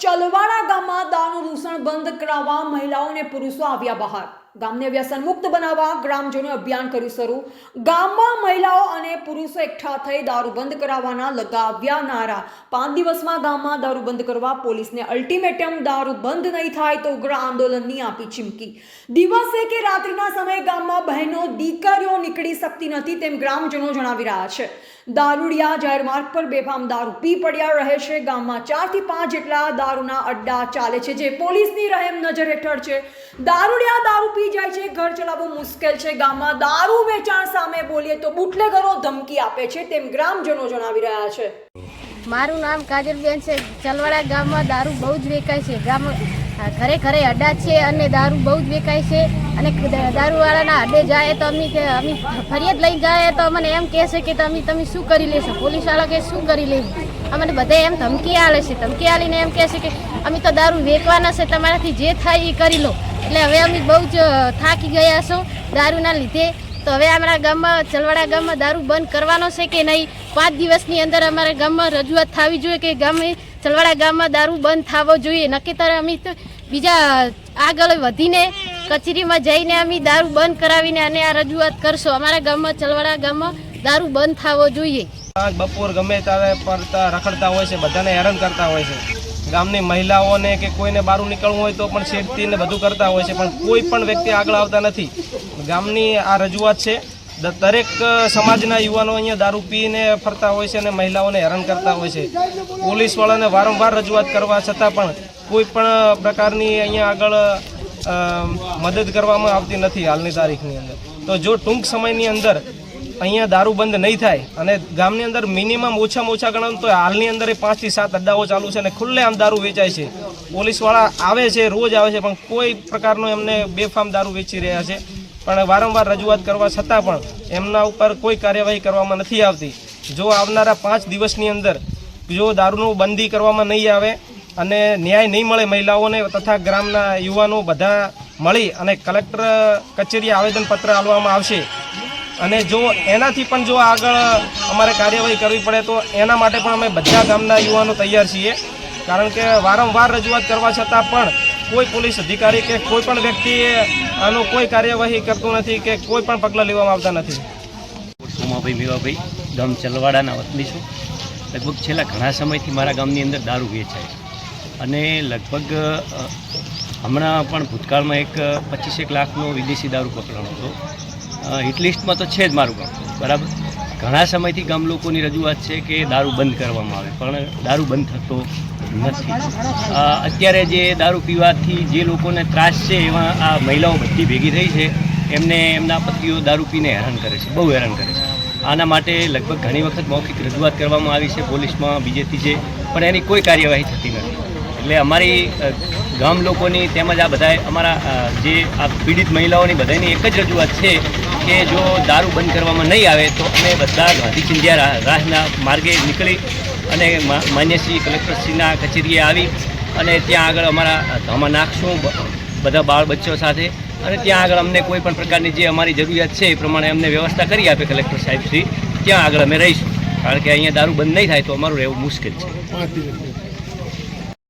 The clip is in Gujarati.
ચલવાડા ગામમાં દારૂનું દૂષણ બંધ કરાવવા મહિલાઓ અને પુરુષો આવ્યા બહાર. ગામને વ્યસન મુક્ત બનાવવા ગ્રામજનોએ અભિયાન કર્યું શરૂ. ગામમાં મહિલાઓ અને પુરુષો એકઠા થઈ દારૂ બંધ કરાવવાના લગાવ્યા નારા. 5 દિવસમાં ગામમાં દારૂ બંધ કરવા પોલીસને અલ્ટિમેટમ. દારૂ બંધ નહીં થાય તો ઉગ્ર આંદોલનની આપી ચીમકી. દિવસે કે રાત્રિના સમયે ગામમાં બહેનો દીકરીઓ નીકળી શકતી નથી તેમ ગ્રામજનો જણાવી રહ્યા છે. દારૂડિયા જાહેર માર્ગ પર બેફામ દારૂ પી પડ્યા રહે છે. ગામમાં 4 થી 5 જેટલા દારૂના અડ્ડા ચાલે છે જે પોલીસની રહેમ નજર હેઠળ છે. દારૂડિયા દારૂ પી જાય છે, ઘર ચલાવવું મુશ્કેલ છે. ગામમાં દારૂ વેચાણ સામે બોલીએ તો બુટલેગરો ધમકી આપે છે તેમ ગ્રામજનો જણાવી રહ્યા છે. મારું નામ કાજલબેન છે. ચલવાડા ગામમાં દારૂ બહુ જ વેચાય છે. ગામ ઘરે ઘરે અડ્ડા છે અને દારૂ બહુ જ વેચાય છે. અને દારૂવાળાના અડ્ડે જાય તો અમે ફરિયાદ લઈને જાય તો અમને એમ કહે છે કે તમે શું કરી લેશો. પોલીસવાળા કે શું કરી લેવું. અમને બધા એમ ધમકી આલે છે. ધમકી આલીને એમ કહે છે કે અમે તો દારૂ વેચવાના છે, તમારાથી જે થાય એ કરી લો. એટલે હવે અમે બહુ જ થાકી ગયા છો દારૂના લીધે. તો હવે અમારા ગામમાં ચલવાડા ગામમાં દારૂ બંધ કરવાનો છે કે નહીં, 5 દિવસની અંદર અમારા ગામમાં રજૂઆત થવી જોઈએ કે ચલવાડા ગામમાં દારૂ બંધ થવો જોઈએ. નક્કીતર અમે બીજા આગળ વધીને કચેરીમાં જઈને અમે દારૂ બંધ કરાવીને અને આ રજૂઆત કરશો. અમારા ગામમાં ચલવાડા ગામમાં દારૂ બંધ થવો જોઈએ. બપોર ગમે ત્યારે પડતા રખડતા હોય છે, બધાને હેરાન કરતા હોય છે. ગામની મહિલાઓને કે કોઈને બહાર નીકળવું હોય તો પણ છેડતીને બધું કરતા હોય છે, પણ કોઈ પણ વ્યક્તિ આગળ આવતા નથી. ગામની આ રજૂઆત છે. દરેક સમાજના યુવાનો અહીંયા દારૂ પીને ફરતા હોય છે અને મહિલાઓને હેરાન કરતા હોય છે. પોલીસવાળાને વારંવાર રજૂઆત કરવા છતાં પણ કોઈ પણ પ્રકારની અહીંયા આગળ મદદ કરવામાં આવતી નથી હાલની તારીખની અંદર. તો જો ટૂંક સમયની અંદર અહીંયા દારૂ બંધ નહીં થાય અને ગામની અંદર મિનિમમ ઓછામાં ઓછા ગણો તો હાલની અંદર 5 થી 7 અડ્ડાઓ ચાલુ છે અને ખુલ્લેઆમ દારૂ વેચાય છે. પોલીસવાળા આવે છે, રોજ આવે છે, પણ કોઈ પ્રકારનો એમને બેફામ દારૂ વેચી રહ્યા છે. પણ વારંવાર રજૂઆત કરવા છતાં પણ એમના ઉપર કોઈ કાર્યવાહી કરવામાં નથી આવતી. જો આવનારા 5 દિવસની અંદર જો દારૂનું બંધી કરવામાં નહીં આવે અને ન્યાય નહીં મળે મહિલાઓને તથા ગ્રામના યુવાનો બધા મળી અને કલેક્ટર કચેરીએ આવેદનપત્ર આપવામાં આવશે. અને જો એનાથી પણ જો આગળ અમારે કાર્યવાહી કરવી પડે તો એના માટે પણ અમે બધા ગામના યુવાનો તૈયાર છીએ. કારણ કે વારંવાર રજૂઆત કરવા છતાં પણ કોઈ પોલીસ અધિકારી કે કોઈ પણ વ્યક્તિ આનો કોઈ કાર્યવાહી કરતું નથી કે કોઈ પણ પગલાં લેવામાં આવતા નથી. સોમાભાઈ મેવાભાઈ, ગામ ચલવાડાના વતની છું. લગભગ છેલ્લા ઘણા સમયથી મારા ગામની અંદર દારૂ વેચાય અને લગભગ હમણાં પણ ભૂતકાળમાં એક 25 લાખનો વિદેશી દારૂ પકડાણો હતો. હિટલિસ્ટમાં તો છે જ મારું ગામ, બરાબર. ઘણા સમયથી ગામ લોકોની રજૂઆત છે કે દારૂ બંધ કરવામાં આવે, પણ દારૂ બંધ થતો નથી. અત્યારે જે દારૂ પીવાથી જે લોકોને ત્રાસ છે એમાં આ મહિલાઓ બધી ભેગી થઈ છે. એમને એમના પતિઓ દારૂ પીને હેરાન કરે છે, બહુ હેરાન કરે છે. આના માટે લગભગ ઘણી વખત મૌખિક રજૂઆત કરવામાં આવી છે પોલીસમાં, બીજે ત્રીજે, પણ એની કોઈ કાર્યવાહી થતી નથી. એટલે અમારી ગામ લોકોની તેમજ આ બધા અમારા જે આ પીડિત મહિલાઓની બધાની એક જ રજૂઆત છે કે જો દારૂ બંધ કરવામાં નહીં આવે તો અમે બધા ગાંધી ચિંધ્યા રાહના માર્ગે નીકળી અને માન્ય શ્રી કલેક્ટરશ્રીના કચેરીએ આવી અને ત્યાં આગળ અમારા ધામા નાખશું બધા બાળ બચ્ચો સાથે. અને ત્યાં આગળ અમને કોઈ પણ પ્રકારની જે અમારી જરૂરિયાત છે એ પ્રમાણે અમને વ્યવસ્થા કરી આપે કલેક્ટર સાહેબ શ્રી, ત્યાં આગળ અમે રહીશું. કારણ કે અહીંયા દારૂ બંધ નહીં થાય તો અમારું રહેવું મુશ્કેલ છે.